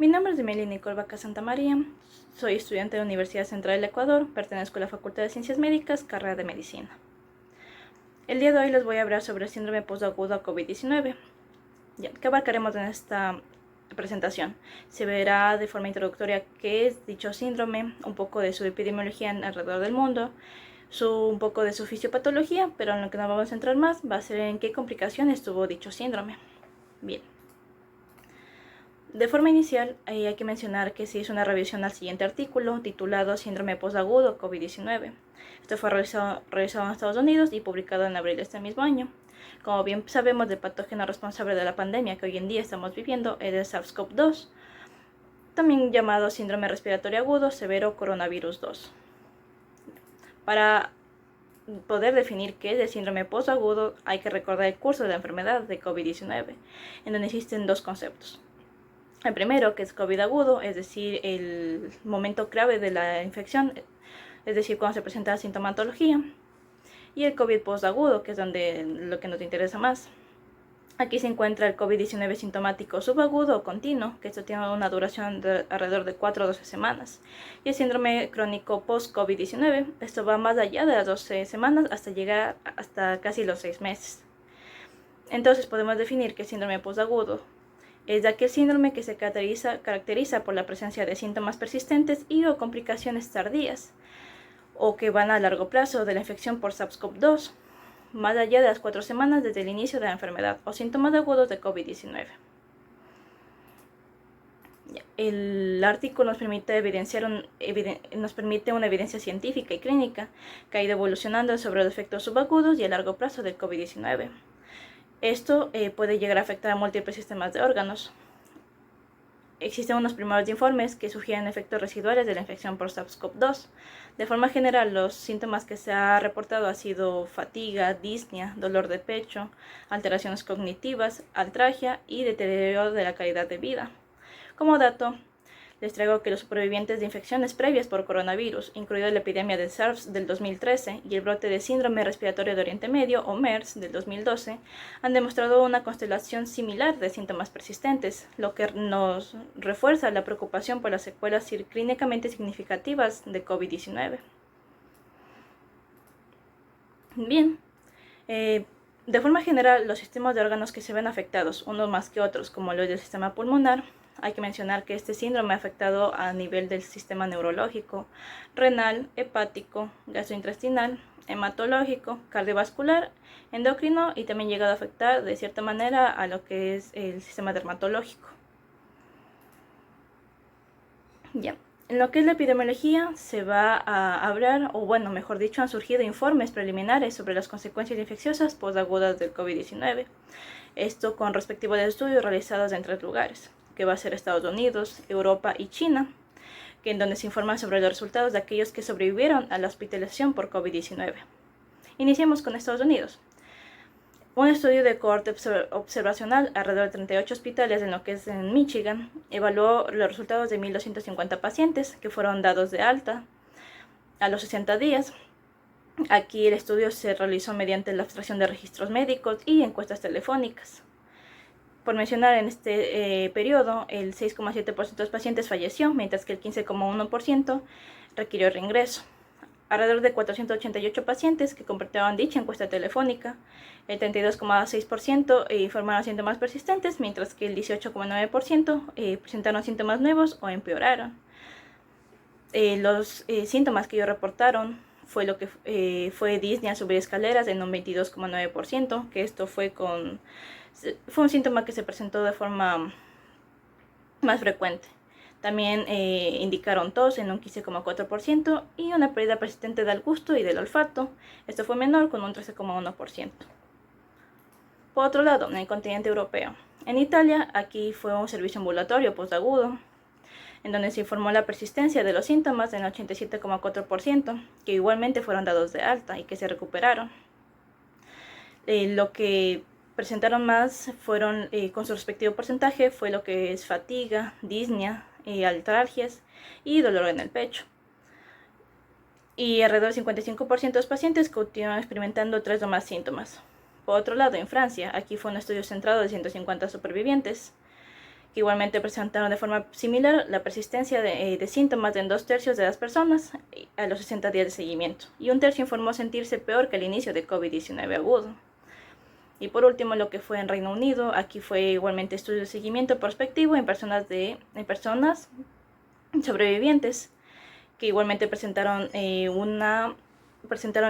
Mi nombre es Meli Nicole Vaca Santa María, soy estudiante de la Universidad Central del Ecuador, pertenezco a la Facultad de Ciencias Médicas, carrera de Medicina. El día de hoy les voy a hablar sobre el síndrome postagudo a COVID-19. ¿Qué abarcaremos en esta presentación? Se verá de forma introductoria qué es dicho síndrome, un poco de su epidemiología alrededor del mundo, un poco de su fisiopatología, pero en lo que nos vamos a centrar más va a ser en qué complicaciones tuvo dicho síndrome. Bien. De forma inicial, hay que mencionar que se hizo una revisión al siguiente artículo, titulado Síndrome postagudo COVID-19. Esto fue realizado en Estados Unidos y publicado en abril de este mismo año. Como bien sabemos, el patógeno responsable de la pandemia que hoy en día estamos viviendo es el SARS-CoV-2, también llamado síndrome respiratorio agudo severo coronavirus 2. Para poder definir qué es el síndrome postagudo, hay que recordar el curso de la enfermedad de COVID-19, en donde existen dos conceptos. El primero, que es COVID agudo, es decir, el momento clave de la infección, es decir, cuando se presenta la sintomatología. Y el COVID postagudo, que es lo que nos interesa más. Aquí se encuentra el COVID-19 sintomático subagudo o continuo, que esto tiene una duración de alrededor de 4 a 12 semanas. Y el síndrome crónico post-COVID-19, esto va más allá de las 12 semanas hasta llegar hasta casi los 6 meses. Entonces podemos definir que el síndrome postagudo es de aquel síndrome que se caracteriza por la presencia de síntomas persistentes y o complicaciones tardías, o que van a largo plazo de la infección por SARS-CoV-2, más allá de las 4 semanas desde el inicio de la enfermedad, o síntomas agudos de COVID-19. El artículo nos permite una evidencia científica y clínica que ha ido evolucionando sobre los efectos subagudos y a largo plazo del COVID-19. Esto puede llegar a afectar a múltiples sistemas de órganos. Existen unos primeros informes que sugieren efectos residuales de la infección por SARS-CoV-2. De forma general, los síntomas que se ha reportado han sido fatiga, disnea, dolor de pecho, alteraciones cognitivas, artralgia y deterioro de la calidad de vida. Como dato, les traigo que los supervivientes de infecciones previas por coronavirus, incluida la epidemia de SARS del 2013 y el brote de síndrome respiratorio de Oriente Medio o MERS del 2012, han demostrado una constelación similar de síntomas persistentes, lo que nos refuerza la preocupación por las secuelas clínicamente significativas de COVID-19. Bien, de forma general, los sistemas de órganos que se ven afectados, unos más que otros, como los del sistema pulmonar, hay que mencionar que este síndrome ha afectado a nivel del sistema neurológico, renal, hepático, gastrointestinal, hematológico, cardiovascular, endocrino y también ha llegado a afectar de cierta manera a lo que es el sistema dermatológico. Ya. En lo que es la epidemiología se va a hablar, o bueno, mejor dicho, han surgido informes preliminares sobre las consecuencias infecciosas postagudas del COVID-19. Esto con respectivos estudios realizados en 3 lugares, que va a ser Estados Unidos, Europa y China, en donde se informa sobre los resultados de aquellos que sobrevivieron a la hospitalización por COVID-19. Iniciemos con Estados Unidos. Un estudio de cohorte observacional alrededor de 38 hospitales en lo que es en Michigan evaluó los resultados de 1.250 pacientes que fueron dados de alta a los 60 días. Aquí el estudio se realizó mediante la abstracción de registros médicos y encuestas telefónicas. Por mencionar, en este periodo, el 6,7% de los pacientes falleció, mientras que el 15,1% requirió reingreso. Alrededor de 488 pacientes que completaban dicha encuesta telefónica, el 32,6% informaron síntomas persistentes, mientras que el 18,9% presentaron síntomas nuevos o empeoraron. Los síntomas que ellos reportaron fue disnea, subir escaleras en un 22,9%, que esto fue un síntoma que se presentó de forma más frecuente. También indicaron tos en un 15,4% y una pérdida persistente del gusto y del olfato. Esto fue menor con un 13,1%. Por otro lado, en el continente europeo, en Italia, aquí fue un servicio ambulatorio postagudo, en donde se informó la persistencia de los síntomas en 87,4%, que igualmente fueron dados de alta y que se recuperaron. Lo que presentaron más fueron, con su respectivo porcentaje, fue lo que es fatiga, disnea, artralgias y dolor en el pecho. Y alrededor del 55% de los pacientes continúan experimentando 3 o más síntomas. Por otro lado, en Francia, aquí fue un estudio centrado de 150 supervivientes, que igualmente presentaron de forma similar la persistencia de síntomas en 2/3 de las personas a los 60 días de seguimiento, y 1/3 informó sentirse peor que el inicio de COVID-19 agudo. Y por último, lo que fue en Reino Unido, aquí fue igualmente estudio de seguimiento prospectivo en personas sobrevivientes, que igualmente presentaron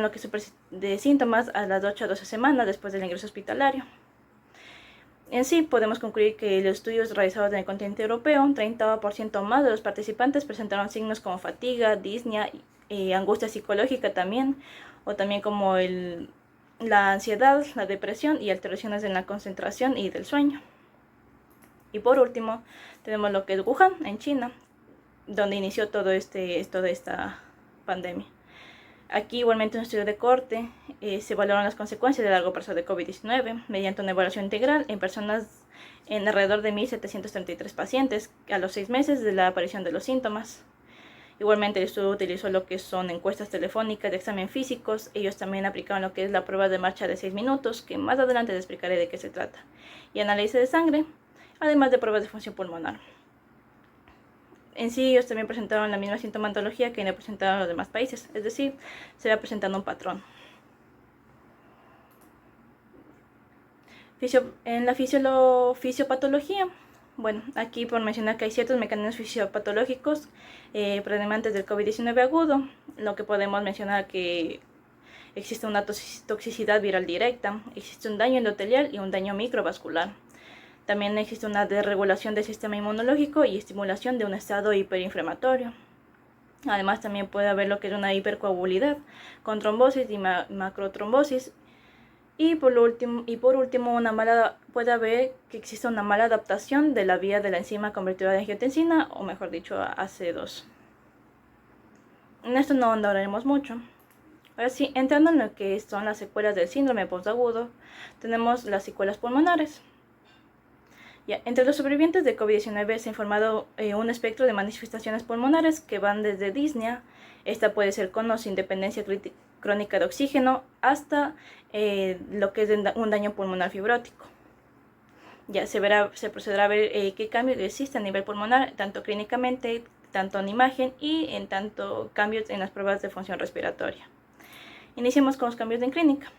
lo que es de síntomas a las 8 a 12 semanas después del ingreso hospitalario. En sí, podemos concluir que los estudios realizados en el continente europeo, 30% más de los participantes presentaron signos como fatiga, disnea, angustia psicológica también, o también como la ansiedad, la depresión y alteraciones en la concentración y del sueño. Y por último, tenemos lo que es Wuhan, en China, donde inició toda esta pandemia. Aquí igualmente en un estudio de corte se evaluaron las consecuencias de largo plazo de COVID-19 mediante una evaluación integral en alrededor de 1.733 pacientes a los 6 meses de la aparición de los síntomas. Igualmente el estudio utilizó lo que son encuestas telefónicas de examen físicos. Ellos también aplicaron lo que es la prueba de marcha de 6 minutos, que más adelante les explicaré de qué se trata, y análisis de sangre, además de pruebas de función pulmonar. En sí, ellos también presentaron la misma sintomatología que no presentaron los demás países, es decir, se va presentando un patrón. En la fisiopatología, bueno, aquí por mencionar que hay ciertos mecanismos fisiopatológicos predominantes del COVID-19 agudo, lo que podemos mencionar que existe una toxicidad viral directa, existe un daño endotelial y un daño microvascular. También existe una desregulación del sistema inmunológico y estimulación de un estado hiperinflamatorio. Además, también puede haber lo que es una hipercoagulidad con trombosis y macrotrombosis. Y por último, puede haber que exista una mala adaptación de la vía de la enzima convertidora de angiotensina, o mejor dicho, AC2. En esto no ahondaremos mucho. Ahora sí, entrando en lo que son las secuelas del síndrome postagudo, tenemos las secuelas pulmonares. Entre los sobrevivientes de COVID-19 se ha informado un espectro de manifestaciones pulmonares que van desde disnea, esta puede ser con o sin dependencia crónica de oxígeno, hasta lo que es un daño pulmonar fibrótico. Se procederá a ver qué cambios existen a nivel pulmonar, tanto clínicamente, tanto en imagen y en tanto cambios en las pruebas de función respiratoria. Iniciemos con los cambios en clínica.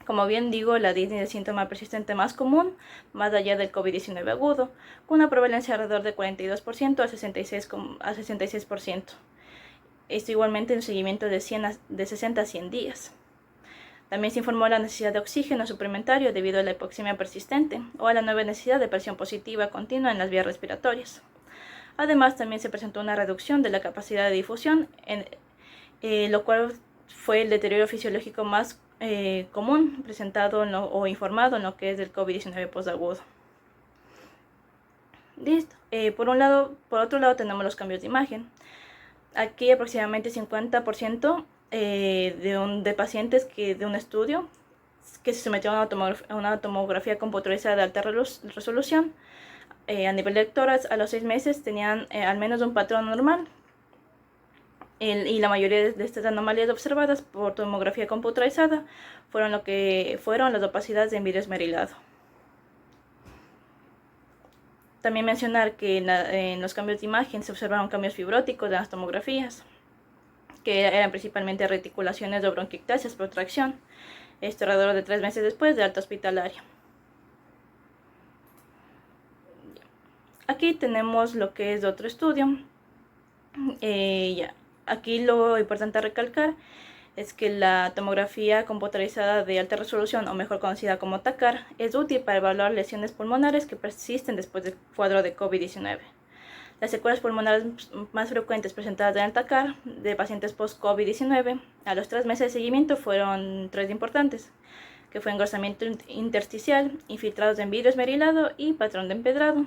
Como bien digo, la disnea es el síntoma persistente más común, más allá del COVID-19 agudo, con una prevalencia alrededor de 42% a 66%. Esto igualmente en un seguimiento de 60 a 100 días. También se informó la necesidad de oxígeno suplementario debido a la hipoxemia persistente o a la nueva necesidad de presión positiva continua en las vías respiratorias. Además, también se presentó una reducción de la capacidad de difusión, lo cual fue el deterioro fisiológico más común presentado o informado en lo que es del COVID-19 postagudo. Listo. Por otro lado tenemos los cambios de imagen. Aquí aproximadamente 50% de pacientes de un estudio que se sometió a una tomografía computarizada de alta resolución a nivel de tórax a los 6 meses tenían al menos un patrón normal. Y la mayoría de estas anomalías observadas por tomografía computarizada fueron las opacidades en vidrio esmerilado. También mencionar que en los cambios de imagen se observaron cambios fibróticos de las tomografías, que eran principalmente reticulaciones o bronquiectasias por tracción, esto alrededor de 3 meses después de alta hospitalaria. Aquí tenemos lo que es otro estudio. Aquí lo importante a recalcar es que la tomografía computarizada de alta resolución, o mejor conocida como TACAR, es útil para evaluar lesiones pulmonares que persisten después del cuadro de COVID-19. Las secuelas pulmonares más frecuentes presentadas en el TACAR de pacientes post-COVID-19 a los 3 meses de seguimiento fueron 3 importantes, que fue engrosamiento intersticial, infiltrados en vidrio esmerilado y patrón de empedrado.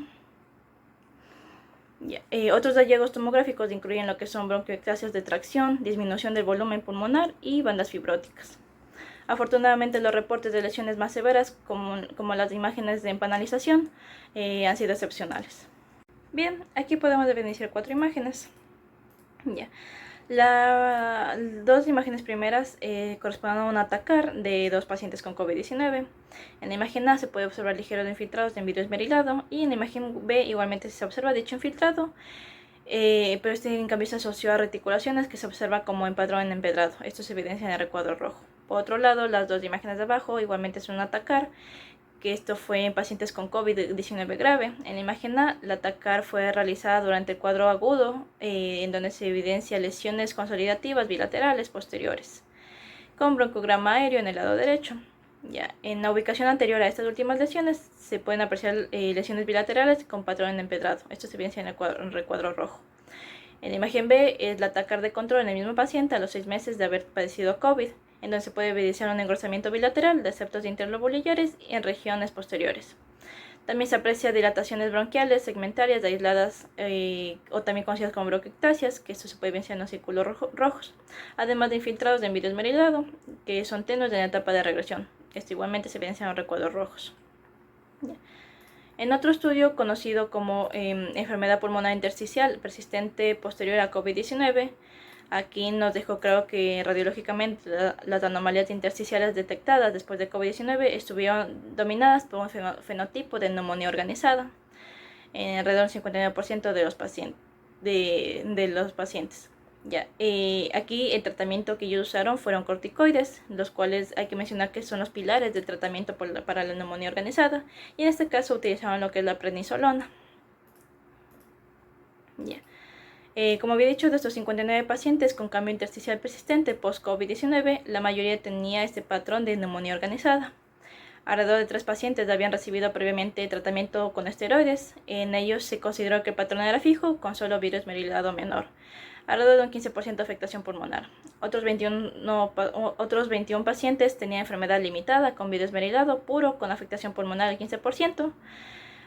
Otros hallazgos tomográficos incluyen lo que son bronquiectasias de tracción, disminución del volumen pulmonar y bandas fibróticas. Afortunadamente, los reportes de lesiones más severas, como las imágenes de empanalización, han sido excepcionales. Bien, aquí podemos evidenciar 4 imágenes. Las dos imágenes primeras corresponden a un atacar de dos pacientes con COVID-19. En la imagen A se puede observar ligeros infiltrados de vidrio esmerilado y en la imagen B igualmente se observa dicho infiltrado, pero este en cambio se asoció a reticulaciones que se observa como en patrón empedrado. Esto se evidencia en el recuadro rojo. Por otro lado, las dos imágenes de abajo igualmente es un atacar, que esto fue en pacientes con COVID-19 grave. En la imagen A, la atacar fue realizada durante el cuadro agudo, en donde se evidencia lesiones consolidativas bilaterales posteriores, con broncograma aéreo en el lado derecho. Ya, en la ubicación anterior a estas últimas lesiones se pueden apreciar lesiones bilaterales con patrón empedrado. Esto se evidencia en el recuadro rojo. En la imagen B es la atacar de control en el mismo paciente a los 6 meses de haber padecido COVID, en donde se puede evidenciar un engrosamiento bilateral de septos interlobulares en regiones posteriores. También se aprecia dilataciones bronquiales segmentarias aisladas o también conocidas como bronquiectasias, que esto se puede evidenciar en los círculos rojos, además de infiltrados de vidrio esmerilado, que son tenues en la etapa de regresión. Esto igualmente se evidencia en los recuadros rojos. En otro estudio conocido como enfermedad pulmonar intersticial persistente posterior a COVID-19, aquí nos dejó claro que radiológicamente las anomalías intersticiales detectadas después de COVID-19 estuvieron dominadas por un fenotipo de neumonía organizada en alrededor del 59% de los pacientes. Ya, aquí el tratamiento que ellos usaron fueron corticoides, los cuales hay que mencionar que son los pilares del tratamiento para la neumonía organizada, y en este caso utilizaron lo que es la prednisolona. Ya. Como había dicho, de estos 59 pacientes con cambio intersticial persistente post-COVID-19, la mayoría tenía este patrón de neumonía organizada. Alrededor de 3 pacientes habían recibido previamente tratamiento con esteroides. En ellos se consideró que el patrón era fijo, con solo virus esmerilado menor. Alrededor de un 15% de afectación pulmonar. Otros 21 pacientes tenían enfermedad limitada con virus esmerilado puro con afectación pulmonar del 15%,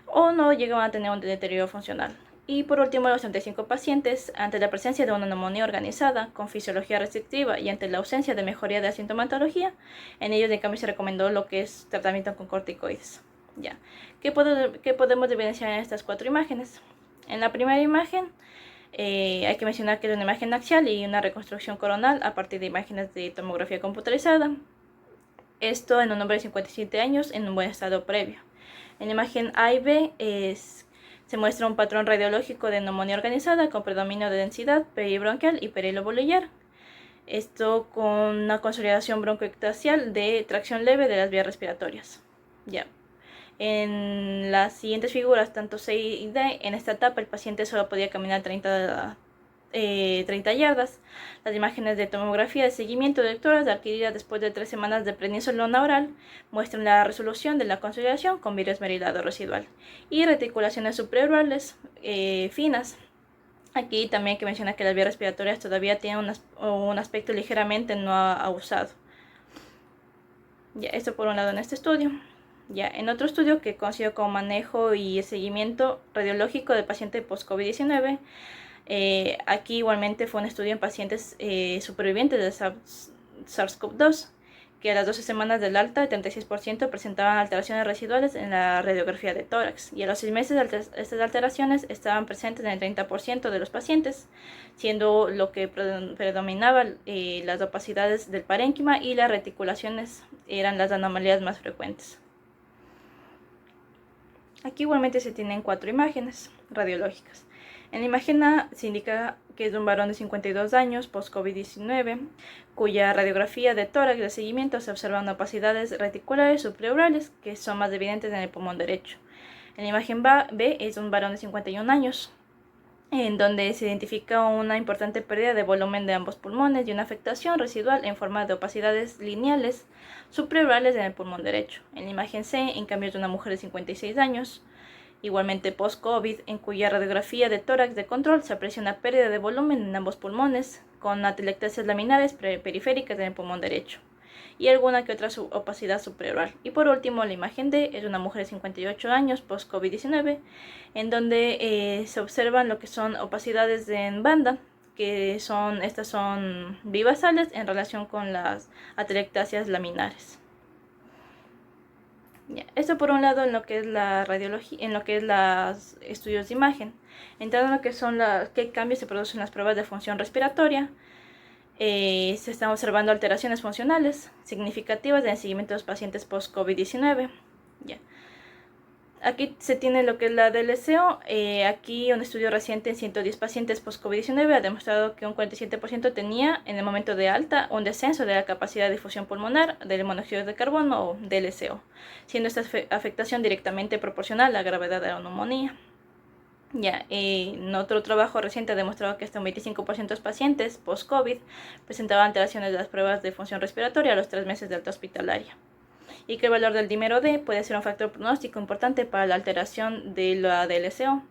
o no llegaban a tener un deterioro funcional. Y por último, los 35 pacientes, ante la presencia de una neumonía organizada con fisiología restrictiva y ante la ausencia de mejoría de la sintomatología, en ellos en cambio se recomendó lo que es tratamiento con corticoides. Ya. ¿Qué podemos evidenciar en estas 4 imágenes? En la primera imagen hay que mencionar que es una imagen axial y una reconstrucción coronal a partir de imágenes de tomografía computarizada. Esto en un hombre de 57 años en un buen estado previo. En la imagen A y B se muestra un patrón radiológico de neumonía organizada con predominio de densidad peribronquial y perilobular. Esto con una consolidación broncoectasial de tracción leve de las vías respiratorias. Ya. En las siguientes figuras, tanto C y D, en esta etapa el paciente solo podía caminar 30 yardas. Las imágenes de tomografía de seguimiento de lectoras adquiridas después de 3 semanas de prednisolona oral muestran la resolución de la consolidación con virus esmerilado residual y reticulaciones supraorales finas. Aquí también hay que mencionar que las vías respiratorias todavía tienen un aspecto ligeramente no abusado. Ya, esto por un lado en este estudio. Ya, en otro estudio que conocido como manejo y seguimiento radiológico del paciente post-COVID-19, aquí igualmente fue un estudio en pacientes supervivientes de SARS-CoV-2, que a las 12 semanas del alta, el 36% presentaban alteraciones residuales en la radiografía de tórax, y a los 6 meses estas alteraciones estaban presentes en el 30% de los pacientes, siendo lo que predominaba las opacidades del parénquima y las reticulaciones eran las anomalías más frecuentes. Aquí igualmente se tienen 4 imágenes radiológicas. En la imagen A se indica que es de un varón de 52 años post-COVID-19, cuya radiografía de tórax de seguimiento se observan opacidades reticulares supleurales que son más evidentes en el pulmón derecho. En la imagen B es de un varón de 51 años, en donde se identifica una importante pérdida de volumen de ambos pulmones y una afectación residual en forma de opacidades lineales supleurales en el pulmón derecho. En la imagen C, en cambio, es de una mujer de 56 años, igualmente post-COVID, en cuya radiografía de tórax de control se aprecia una pérdida de volumen en ambos pulmones, con atelectasias laminares periféricas en el pulmón derecho y alguna que otra opacidad supraural. Y por último, la imagen D es de una mujer de 58 años post-COVID-19, en donde se observan lo que son opacidades en banda, que estas son bivasales en relación con las atelectasias laminares. Ya, esto por un lado en lo que es la radiología, en lo que es los estudios de imagen. Entrando en lo que son qué cambios se producen en las pruebas de función respiratoria, se están observando alteraciones funcionales significativas en el seguimiento de los pacientes post-COVID-19. Ya. Aquí se tiene lo que es la DLCO. Aquí un estudio reciente en 110 pacientes post-COVID-19 ha demostrado que un 47% tenía en el momento de alta un descenso de la capacidad de difusión pulmonar del monóxido de carbono o DLCO, siendo esta afectación directamente proporcional a la gravedad de la neumonía. Ya, en otro trabajo reciente ha demostrado que hasta un 25% de los pacientes post-COVID presentaban alteraciones de las pruebas de función respiratoria a los 3 meses de alta hospitalaria, y que el valor del dímero D puede ser un factor pronóstico importante para la alteración de la DLCO.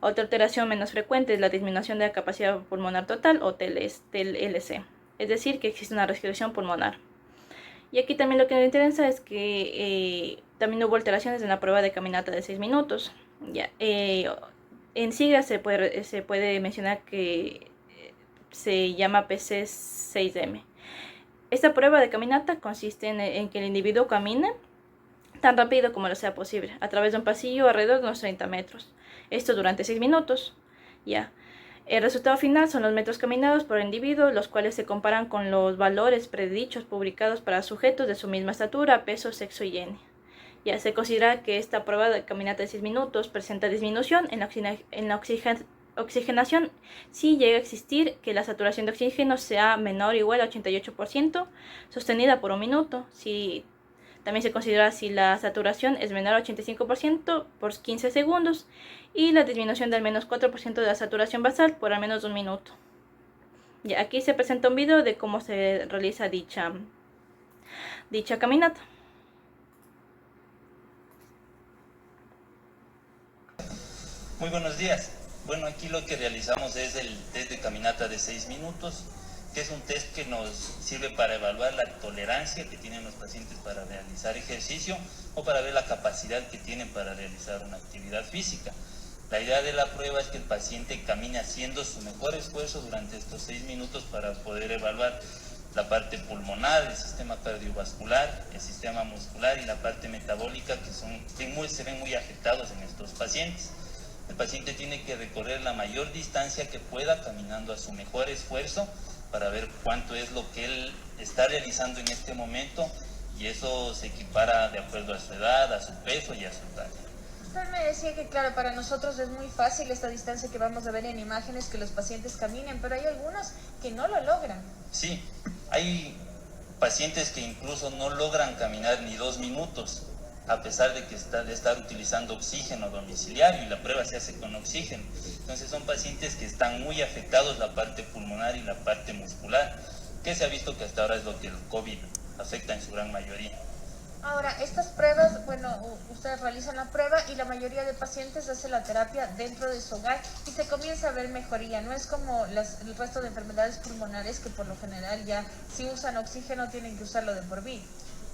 Otra alteración menos frecuente es la disminución de la capacidad pulmonar total o TLC, es decir, que existe una restricción pulmonar. Y aquí también lo que nos interesa es que también hubo alteraciones en la prueba de caminata de 6 minutos. Ya, en siglas se puede mencionar que se llama PC6M. Esta prueba de caminata consiste en que el individuo camine tan rápido como lo sea posible, a través de un pasillo alrededor de unos 30 metros. Esto durante 6 minutos. Ya. El resultado final son los metros caminados por el individuo, los cuales se comparan con los valores predichos publicados para sujetos de su misma estatura, peso, sexo y género. Ya se considera que esta prueba de caminata de 6 minutos presenta disminución en la oxigenación si llega a existir que la saturación de oxígeno sea menor o igual a 88%, sostenida por un minuto. También se considera si la saturación es menor a 85% por 15 segundos y la disminución de al menos 4% de la saturación basal por al menos un minuto. Ya, aquí se presenta un video de cómo se realiza dicha caminata. Muy buenos días. Bueno, aquí lo que realizamos es el test de caminata de 6 minutos, que es un test que nos sirve para evaluar la tolerancia que tienen los pacientes para realizar ejercicio o para ver la capacidad que tienen para realizar una actividad física. La idea de la prueba es que el paciente camine haciendo su mejor esfuerzo durante estos 6 minutos para poder evaluar la parte pulmonar, el sistema cardiovascular, el sistema muscular y la parte metabólica que se ven muy afectados en estos pacientes. El paciente tiene que recorrer la mayor distancia que pueda caminando a su mejor esfuerzo para ver cuánto es lo que él está realizando en este momento, y eso se equipara de acuerdo a su edad, a su peso y a su talla. Usted me decía que, claro, para nosotros es muy fácil esta distancia que vamos a ver en imágenes, que los pacientes caminen, pero hay algunos que no lo logran. Sí, hay pacientes que incluso no logran caminar ni 2 minutos, a pesar de que de estar utilizando oxígeno domiciliario, y la prueba se hace con oxígeno. Entonces son pacientes que están muy afectados la parte pulmonar y la parte muscular, que se ha visto que hasta ahora es lo que el COVID afecta en su gran mayoría. Ahora, estas pruebas, bueno, ustedes realizan la prueba y la mayoría de pacientes hace la terapia dentro de su hogar y se comienza a ver mejoría. No es como el resto de enfermedades pulmonares que por lo general ya si usan oxígeno tienen que usarlo de por vida.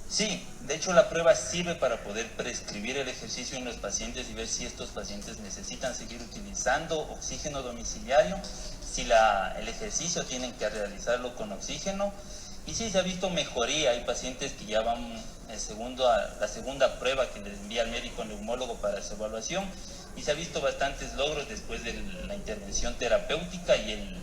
Sí, de hecho la prueba sirve para poder prescribir el ejercicio en los pacientes y ver si estos pacientes necesitan seguir utilizando oxígeno domiciliario, si el ejercicio tienen que realizarlo con oxígeno, y sí se ha visto mejoría. Hay pacientes que ya van la segunda prueba que les envía el médico neumólogo para su evaluación, y se ha visto bastantes logros después de la intervención terapéutica y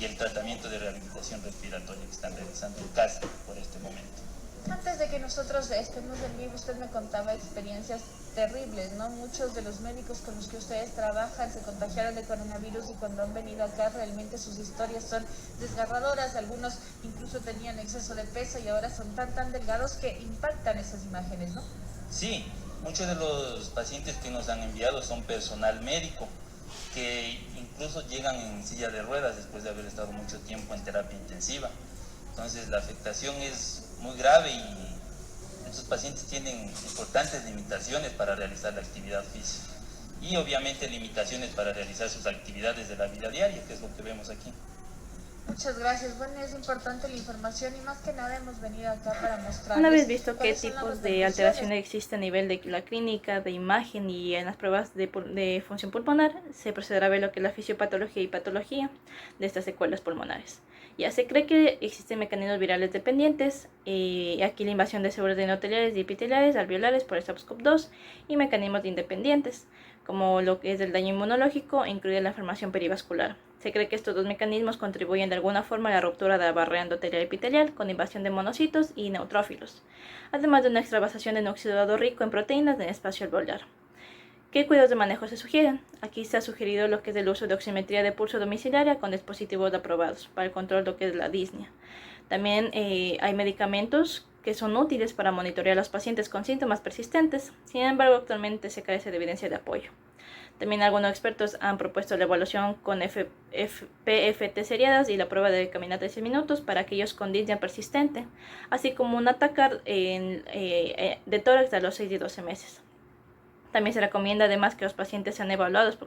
el tratamiento de rehabilitación respiratoria que están realizando en casa por este momento. Antes de que nosotros estemos en vivo, usted me contaba experiencias terribles, ¿no? Muchos de los médicos con los que ustedes trabajan se contagiaron de coronavirus y cuando han venido acá realmente sus historias son desgarradoras. Algunos incluso tenían exceso de peso y ahora son tan delgados que impactan esas imágenes, ¿no? Sí, muchos de los pacientes que nos han enviado son personal médico, que incluso llegan en silla de ruedas después de haber estado mucho tiempo en terapia intensiva. Entonces la afectación es muy grave y estos pacientes tienen importantes limitaciones para realizar la actividad física y obviamente limitaciones para realizar sus actividades de la vida diaria, que es lo que vemos aquí. Muchas gracias. Bueno, es importante la información y más que nada hemos venido acá para mostrarles. Una vez visto qué tipos de alteraciones existen a nivel de la clínica, de imagen y en las pruebas de función pulmonar, se procederá a ver lo que es la fisiopatología y patología de estas secuelas pulmonares. Ya se cree que existen mecanismos virales dependientes, aquí la invasión de células endoteliales y epiteliales alveolares por el SARS-CoV-2 y mecanismos independientes, como lo que es el daño inmunológico, incluida la inflamación perivascular. Se cree que estos dos mecanismos contribuyen de alguna forma a la ruptura de la barrera endotelial epitelial con invasión de monocitos y neutrófilos, además de una extravasación de un oxidado rico en proteínas en el espacio alveolar. ¿Qué cuidados de manejo se sugieren? Aquí se ha sugerido lo que es el uso de oximetría de pulso domiciliaria con dispositivos aprobados para el control de lo que es la disnea. También hay medicamentos que son útiles para monitorear a los pacientes con síntomas persistentes, sin embargo actualmente se carece de evidencia de apoyo. También algunos expertos han propuesto la evaluación con PFT seriadas y la prueba de caminata de 6 minutos para aquellos con disnea persistente, así como un atacar de tórax a los 6 y 12 meses. También se recomienda además que los pacientes sean evaluados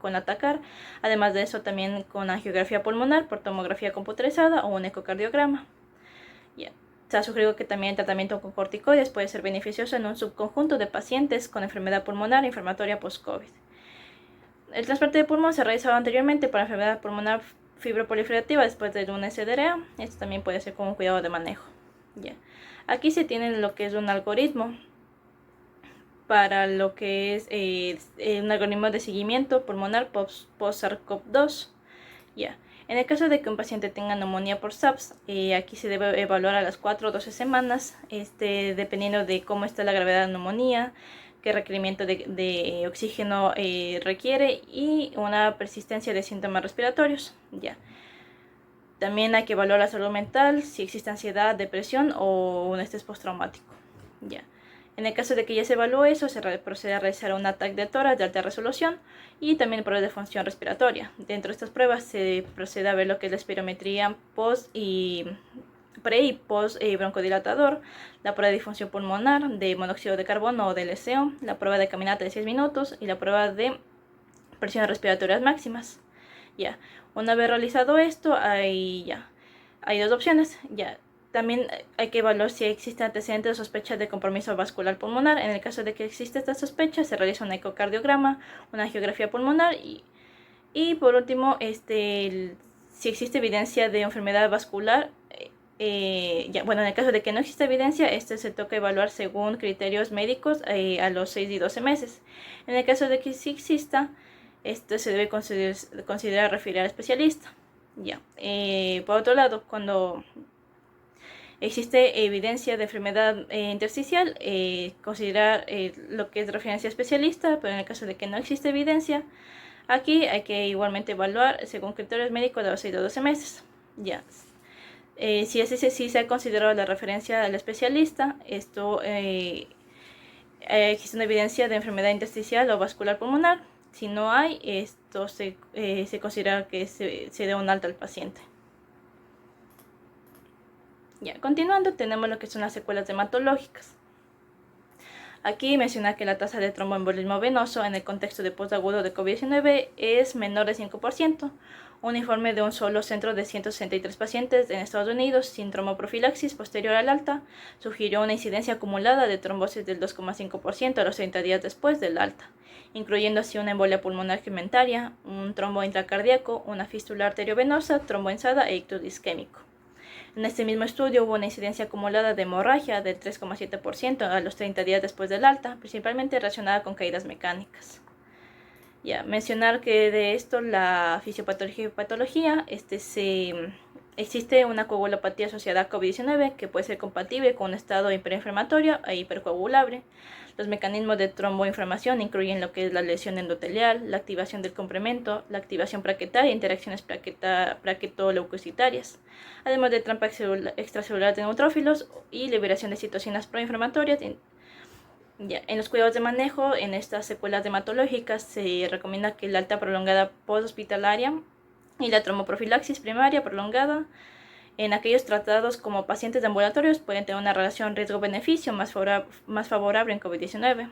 con atacar, además de eso también con angiografía pulmonar por tomografía computarizada o un ecocardiograma. Se ha sugerido que también el tratamiento con corticoides puede ser beneficioso en un subconjunto de pacientes con enfermedad pulmonar inflamatoria post-COVID. El trasplante de pulmón se ha realizado anteriormente para enfermedad pulmonar fibroproliferativa después de un SDRA. Esto también puede ser con un cuidado de manejo. Aquí se tiene lo que es un algoritmo para lo que es un algoritmo de seguimiento pulmonar post-SARS-CoV-2. En el caso de que un paciente tenga neumonía por SARS, aquí se debe evaluar a las 4 o 12 semanas, dependiendo de cómo está la gravedad de la neumonía, qué requerimiento de oxígeno requiere y una persistencia de síntomas respiratorios. También hay que evaluar la salud mental, si existe ansiedad, depresión o un estrés postraumático. En el caso de que ya se evalúe eso, se procede a realizar un ataque de tórax de alta resolución y también pruebas de función respiratoria. Dentro de estas pruebas se procede a ver lo que es la espirometría pre y post broncodilatador, la prueba de difusión pulmonar de monóxido de carbono o del SO, la prueba de caminata de 6 minutos y la prueba de presiones respiratorias máximas. Una vez realizado esto, hay dos opciones. También hay que evaluar si existe antecedentes o sospechas de compromiso vascular pulmonar. En el caso de que existe esta sospecha, se realiza un ecocardiograma, una angiografía pulmonar y por último, si existe evidencia de enfermedad vascular, en el caso de que no exista evidencia, se toca evaluar según criterios médicos a los 6 y 12 meses. En el caso de que sí exista, se debe considerar referir al especialista. Por otro lado, cuando existe evidencia de enfermedad intersticial, considerar lo que es referencia especialista, pero en el caso de que no existe evidencia, aquí hay que igualmente evaluar según criterios médicos de los 6 a 12 meses. Si se ha considerado la referencia al especialista, existe una evidencia de enfermedad intersticial o vascular pulmonar. Si no hay, esto se considera que se dé un alta al paciente. Continuando, tenemos lo que son las secuelas hematológicas. Aquí menciona que la tasa de tromboembolismo venoso en el contexto de postagudo de COVID-19 es menor de 5%. Un informe de un solo centro de 163 pacientes en Estados Unidos sin tromboprofilaxis posterior al alta sugirió una incidencia acumulada de trombosis del 2,5% a los 30 días después del alta, incluyendo así una embolia pulmonar fragmentaria, un trombo intracardíaco, una fístula arteriovenosa, tromboenzada e ictus isquémico. En este mismo estudio hubo una incidencia acumulada de hemorragia del 3,7% a los 30 días después del alta, principalmente relacionada con caídas mecánicas. Mencionar que de esto la fisiopatología y patología, existe una coagulopatía asociada a COVID-19 que puede ser compatible con un estado hiperinflamatorio e hipercoagulable. Los mecanismos de tromboinflamación incluyen lo que es la lesión endotelial, la activación del complemento, la activación plaquetaria e interacciones plaquetoleucocitarias, además de trampa extracelular de neutrófilos y liberación de citocinas proinflamatorias. En los cuidados de manejo, en estas secuelas hematológicas, se recomienda que la alta prolongada posthospitalaria y la tromboprofilaxis primaria prolongada en aquellos tratados como pacientes de ambulatorios pueden tener una relación riesgo-beneficio más favorable en COVID-19.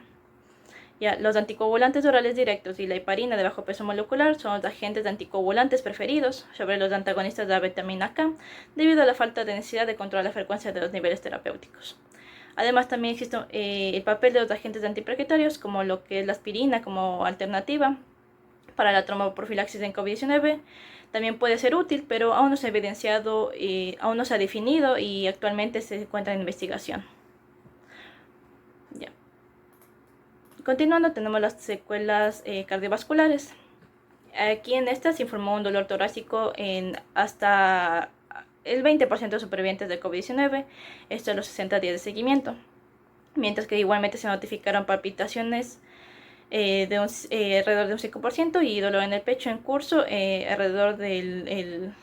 Los anticoagulantes orales directos y la heparina de bajo peso molecular son los agentes anticoagulantes preferidos sobre los antagonistas de la vitamina K debido a la falta de necesidad de controlar la frecuencia de los niveles terapéuticos. Además, también existe el papel de los agentes antiplaquetarios como lo que es la aspirina como alternativa para la tromboprofilaxis en COVID-19. También puede ser útil, pero aún no se ha evidenciado, aún no se ha definido y actualmente se encuentra en investigación. Ya. Continuando, tenemos las secuelas cardiovasculares. Aquí en esta se informó un dolor torácico en hasta el 20% de supervivientes de COVID-19, esto en los 60 días de seguimiento, mientras que igualmente se notificaron palpitaciones alrededor de un 5% y dolor en el pecho en curso alrededor del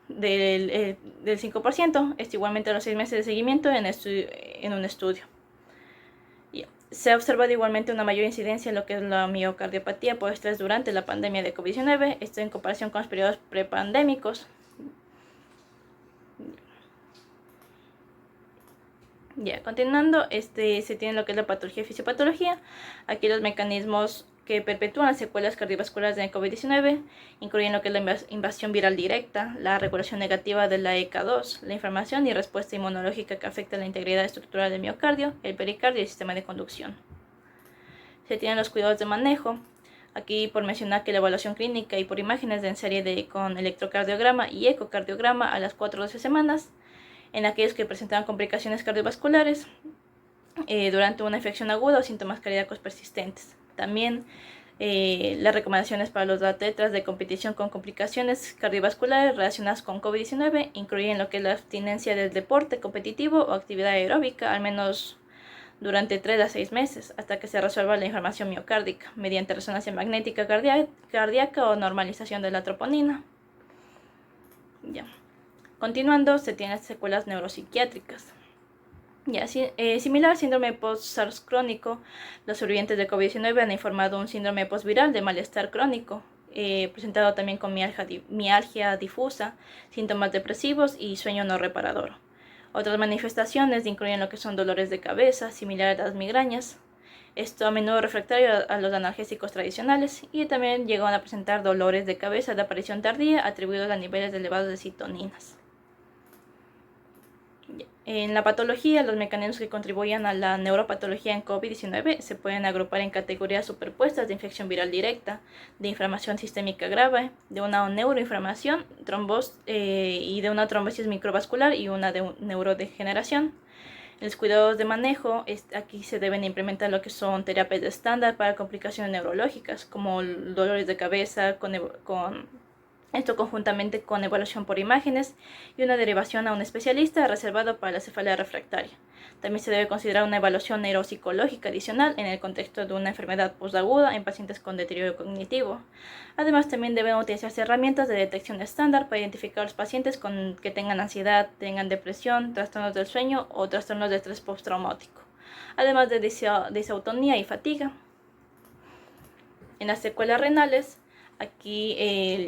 5%, esto igualmente a los 6 meses de seguimiento en un estudio. Se ha observado igualmente una mayor incidencia en lo que es la miocardiopatía por estrés durante la pandemia de COVID-19, esto en comparación con los periodos prepandémicos. Ya, continuando, se tiene lo que es la patología y fisiopatología. Aquí los mecanismos que perpetúan las secuelas cardiovasculares de COVID-19 incluyen lo que es la invasión viral directa, la regulación negativa de la ECA2, la inflamación y respuesta inmunológica que afecta la integridad estructural del miocardio, el pericardio y el sistema de conducción. Se tienen los cuidados de manejo. Aquí por mencionar que la evaluación clínica y por imágenes en serie con electrocardiograma y ecocardiograma a las 4 o 12 semanas en aquellos que presentan complicaciones cardiovasculares durante una infección aguda o síntomas cardíacos persistentes. También las recomendaciones para los atletas de competición con complicaciones cardiovasculares relacionadas con COVID-19 incluyen lo que es la abstinencia del deporte competitivo o actividad aeróbica al menos durante 3 a 6 meses hasta que se resuelva la inflamación miocárdica mediante resonancia magnética cardíaca o normalización de la troponina. Ya. Continuando, se tienen secuelas neuropsiquiátricas. Similar al síndrome post-SARS crónico, los sobrevivientes de COVID-19 han informado un síndrome postviral de malestar crónico, presentado también con mialgia difusa, síntomas depresivos y sueño no reparador. Otras manifestaciones incluyen lo que son dolores de cabeza, similares a las migrañas, esto a menudo refractario a los analgésicos tradicionales, y también llegaron a presentar dolores de cabeza de aparición tardía atribuidos a niveles elevados de citoninas. En la patología, los mecanismos que contribuyen a la neuropatología en COVID-19 se pueden agrupar en categorías superpuestas de infección viral directa, de inflamación sistémica grave, de una neuroinflamación, y de una trombosis microvascular y una de neurodegeneración. En los cuidados de manejo, aquí se deben implementar lo que son terapias de estándar para complicaciones neurológicas, como dolores de cabeza, esto conjuntamente con evaluación por imágenes y una derivación a un especialista reservado para la cefalea refractaria. También se debe considerar una evaluación neuropsicológica adicional en el contexto de una enfermedad posaguda en pacientes con deterioro cognitivo. Además, también deben utilizarse herramientas de detección estándar para identificar a los pacientes que tengan ansiedad, tengan depresión, trastornos del sueño o trastornos de estrés postraumático, además de disautonía y fatiga. En las secuelas renales, aquí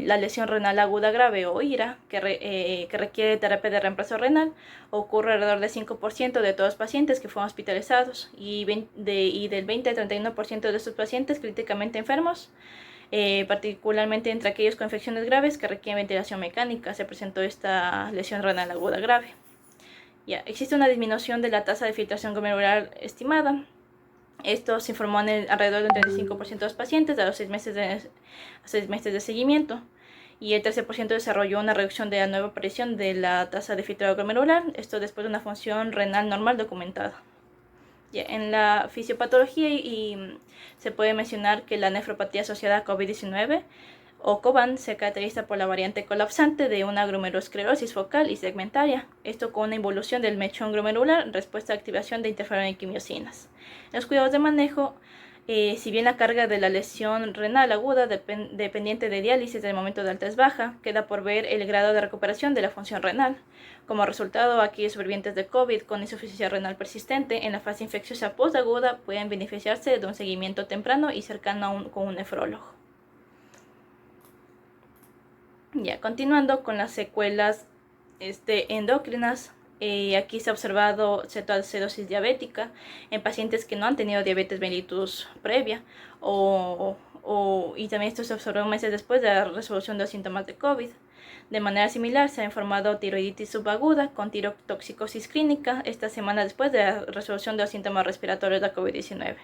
la lesión renal aguda grave o IRA, que requiere terapia de reemplazo renal, ocurre alrededor del 5% de todos los pacientes que fueron hospitalizados y del 20 al 31% de estos pacientes críticamente enfermos, particularmente entre aquellos con infecciones graves que requieren ventilación mecánica, se presentó esta lesión renal aguda grave. Existe una disminución de la tasa de filtración glomerular estimada. Esto se informó en alrededor del 35% de los pacientes a los 6 meses de seguimiento, y el 13% desarrolló una reducción de la nueva aparición de la tasa de filtrado glomerular, esto después de una función renal normal documentada. En la fisiopatología se puede mencionar que la nefropatía asociada a COVID-19 o COBAN se caracteriza por la variante colapsante de una glomerulosclerosis focal y segmentaria, esto con una involución del mechón glomerular en respuesta a activación de interferón y quimiosinas. En los cuidados de manejo, si bien la carga de la lesión renal aguda dependiente de diálisis del momento de alta es baja, queda por ver el grado de recuperación de la función renal. Como resultado, aquellos supervivientes de COVID con insuficiencia renal persistente en la fase infecciosa postaguda pueden beneficiarse de un seguimiento temprano y cercano con un nefrólogo. Continuando con las secuelas endocrinas, aquí se ha observado cetoacidosis diabética en pacientes que no han tenido diabetes mellitus previa y también esto se observó meses después de la resolución de los síntomas de COVID. De manera similar, se ha informado tiroiditis subaguda con tirotoxicosis clínica esta semana después de la resolución de los síntomas respiratorios de COVID-19.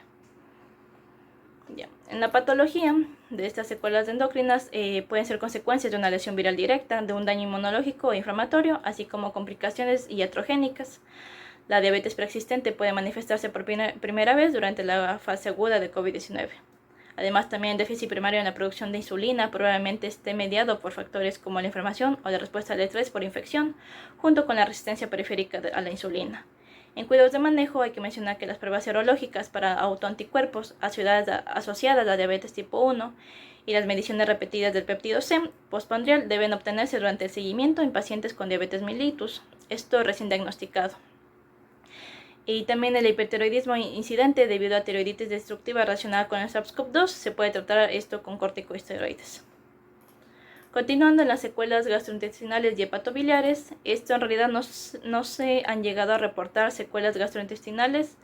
En la patología de estas secuelas endocrinas pueden ser consecuencias de una lesión viral directa, de un daño inmunológico e inflamatorio, así como complicaciones iatrogénicas. La diabetes preexistente puede manifestarse por primera vez durante la fase aguda de COVID-19. Además, también el déficit primario en la producción de insulina probablemente esté mediado por factores como la inflamación o la respuesta al estrés por infección, junto con la resistencia periférica a la insulina. En cuidados de manejo hay que mencionar que las pruebas serológicas para autoanticuerpos asociadas a diabetes tipo 1 y las mediciones repetidas del péptido C postprandial deben obtenerse durante el seguimiento en pacientes con diabetes mellitus, esto recién diagnosticado. Y también el hipertiroidismo incidente debido a tiroiditis destructiva relacionada con el SARS-CoV-2 se puede tratar esto con corticosteroides. Continuando en las secuelas gastrointestinales y hepatobiliares, esto en realidad no se han llegado a reportar secuelas gastrointestinales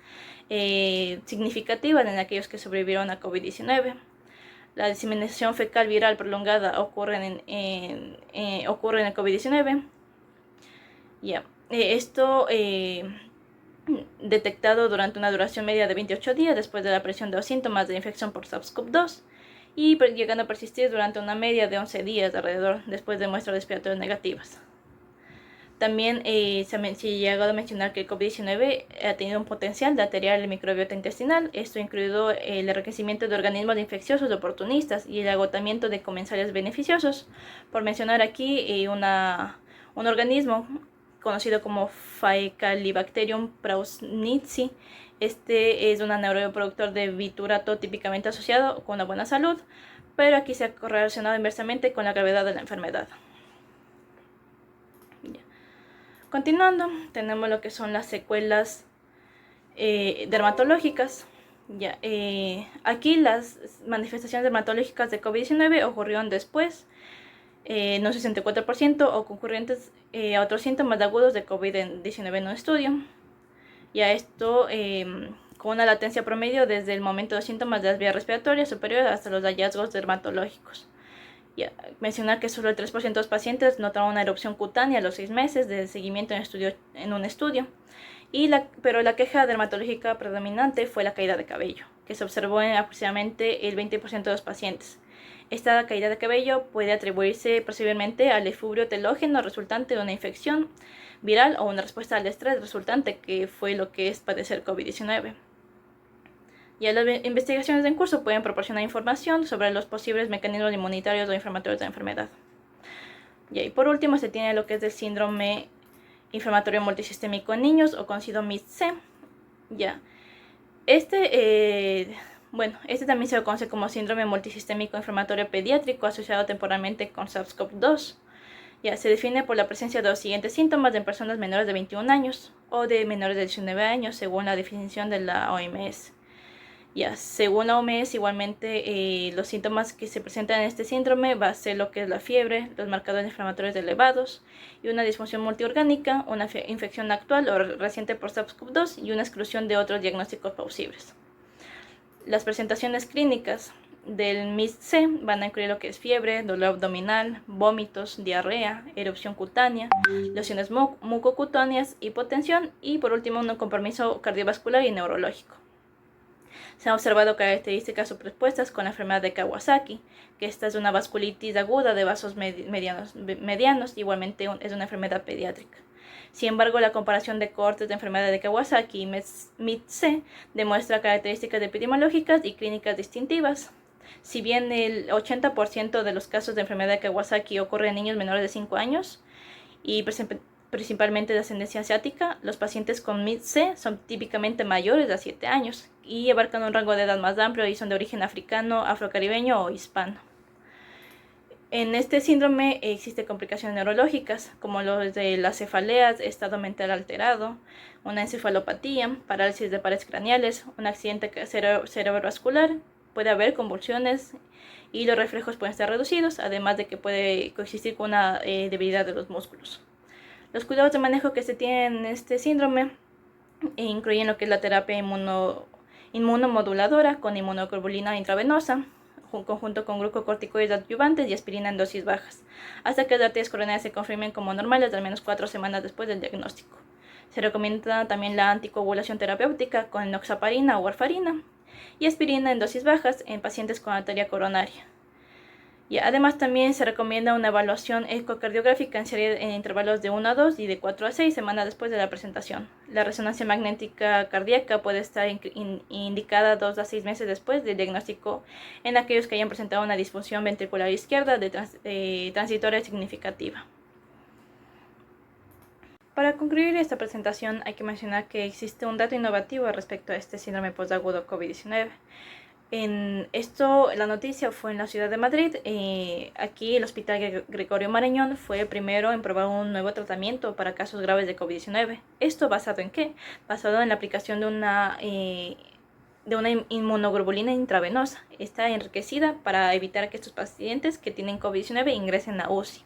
significativas en aquellos que sobrevivieron a COVID-19. La diseminación fecal viral prolongada ocurre en el COVID-19. Esto detectado durante una duración media de 28 días después de la aparición de los síntomas de infección por SARS-CoV-2 y llegando a persistir durante una media de 11 días alrededor después de muestras respiratorias negativas. También se ha llegado a mencionar que el COVID-19 ha tenido un potencial de alterar el microbiota intestinal, esto incluido el enriquecimiento de organismos infecciosos oportunistas y el agotamiento de comensales beneficiosos. Por mencionar aquí un organismo conocido como Faecalibacterium prausnitzii. Este es un anaerobio productor de biturato típicamente asociado con una buena salud, pero aquí se ha correlacionado inversamente con la gravedad de la enfermedad. Continuando, tenemos lo que son las secuelas dermatológicas. Aquí las manifestaciones dermatológicas de COVID-19 ocurrieron después, no 64%, o concurrentes a otros síntomas agudos de COVID-19 en un estudio. Esto con una latencia promedio desde el momento de los síntomas de las vías respiratorias superiores hasta los hallazgos dermatológicos. Mencionar que solo el 3% de los pacientes notaron una erupción cutánea a los 6 meses de seguimiento en un estudio. Pero la queja dermatológica predominante fue la caída de cabello, que se observó en aproximadamente el 20% de los pacientes. Esta caída de cabello puede atribuirse posiblemente al efluvio telógeno resultante de una infección viral o una respuesta al estrés resultante, que fue lo que es padecer COVID-19. Las investigaciones en curso pueden proporcionar información sobre los posibles mecanismos inmunitarios o inflamatorios de la enfermedad. Y por último se tiene lo que es el síndrome inflamatorio multisistémico en niños o conocido MIS-C. Este también se conoce como síndrome multisistémico inflamatorio pediátrico asociado temporalmente con SARS-CoV-2. Se define por la presencia de los siguientes síntomas en personas menores de 21 años o de menores de 19 años, según la definición de la OMS. Según la OMS, igualmente los síntomas que se presentan en este síndrome va a ser lo que es la fiebre, los marcadores inflamatorios elevados y una disfunción multiorgánica, una infección actual o reciente por SARS-CoV-2 y una exclusión de otros diagnósticos plausibles. Las presentaciones clínicas del MIS-C van a incluir lo que es fiebre, dolor abdominal, vómitos, diarrea, erupción cutánea, lesiones mucocutáneas, hipotensión y por último un compromiso cardiovascular y neurológico. Se han observado características superpuestas con la enfermedad de Kawasaki, que esta es una vasculitis aguda de vasos medianos, igualmente es una enfermedad pediátrica. Sin embargo, la comparación de cohortes de enfermedad de Kawasaki y MIS-C demuestra características epidemiológicas y clínicas distintivas. Si bien el 80% de los casos de enfermedad de Kawasaki ocurren en niños menores de 5 años y principalmente de ascendencia asiática, los pacientes con MIS-C son típicamente mayores de 7 años y abarcan un rango de edad más amplio y son de origen africano, afrocaribeño o hispano. En este síndrome existen complicaciones neurológicas como los de las cefaleas, estado mental alterado, una encefalopatía, parálisis de paredes craneales, un accidente cerebrovascular, puede haber convulsiones y los reflejos pueden estar reducidos, además de que puede coexistir con una debilidad de los músculos. Los cuidados de manejo que se tienen en este síndrome incluyen lo que es la terapia inmunomoduladora con inmunoglobulina intravenosa, conjunto con glucocorticoides adyuvantes y aspirina en dosis bajas, hasta que las arterias coronarias se confirmen como normales al menos 4 semanas después del diagnóstico. Se recomienda también la anticoagulación terapéutica con enoxaparina o warfarina y aspirina en dosis bajas en pacientes con arteria coronaria. Y además también se recomienda una evaluación ecocardiográfica en serie en intervalos de 1 a 2 y de 4 a 6 semanas después de la presentación. La resonancia magnética cardíaca puede estar indicada 2 a 6 meses después del diagnóstico en aquellos que hayan presentado una disfunción ventricular izquierda transitoria significativa. Para concluir esta presentación hay que mencionar que existe un dato innovativo respecto a este síndrome postagudo COVID-19. La noticia fue en la ciudad de Madrid. Aquí el Hospital Gregorio Marañón fue el primero en probar un nuevo tratamiento para casos graves de COVID-19. ¿Esto basado en qué? Basado en la aplicación de una inmunoglobulina intravenosa. Está enriquecida para evitar que estos pacientes que tienen COVID-19 ingresen a UCI.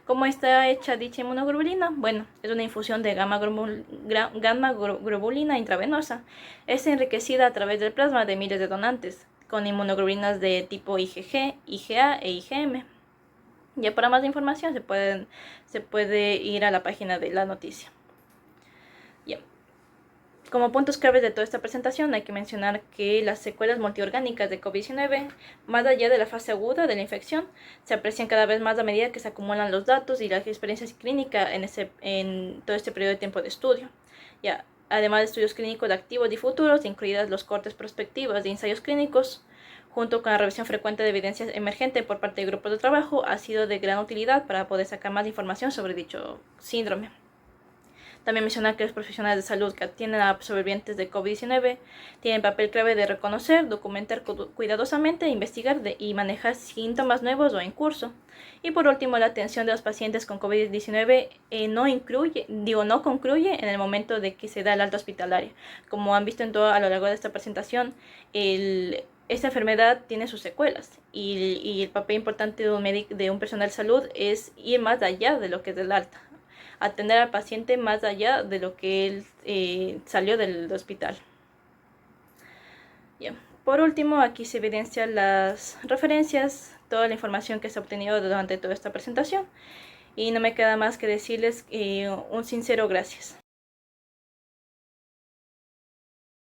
¿Cómo está hecha dicha inmunoglobulina? Bueno, es una infusión de gamma globulina intravenosa. Es enriquecida a través del plasma de miles de donantes, con inmunoglobulinas de tipo IgG, IgA e IgM. Ya para más información se puede ir a la página de la noticia. Ya. Como puntos claves de toda esta presentación hay que mencionar que las secuelas multiorgánicas de COVID-19, más allá de la fase aguda de la infección, se aprecian cada vez más a medida que se acumulan los datos y las experiencias clínicas en todo este periodo de tiempo de estudio. Ya, además de estudios clínicos de activos y futuros, incluidas los cortes prospectivos de ensayos clínicos, junto con la revisión frecuente de evidencia emergente por parte de grupos de trabajo, ha sido de gran utilidad para poder sacar más información sobre dicho síndrome. También mencionar que los profesionales de salud que atienden a sobrevivientes de COVID-19 tienen papel clave de reconocer, documentar cuidadosamente, investigar y manejar síntomas nuevos o en curso. Y por último, la atención de los pacientes con COVID-19 no concluye en el momento de que se da el alta hospitalaria. Como han visto a lo largo de esta presentación, esta enfermedad tiene sus secuelas y el papel importante de un personal de salud es ir más allá de lo que es el alta. Atender al paciente más allá de lo que él salió del hospital. Bien. Por último, aquí se evidencian las referencias, toda la información que se ha obtenido durante toda esta presentación. Y no me queda más que decirles un sincero gracias.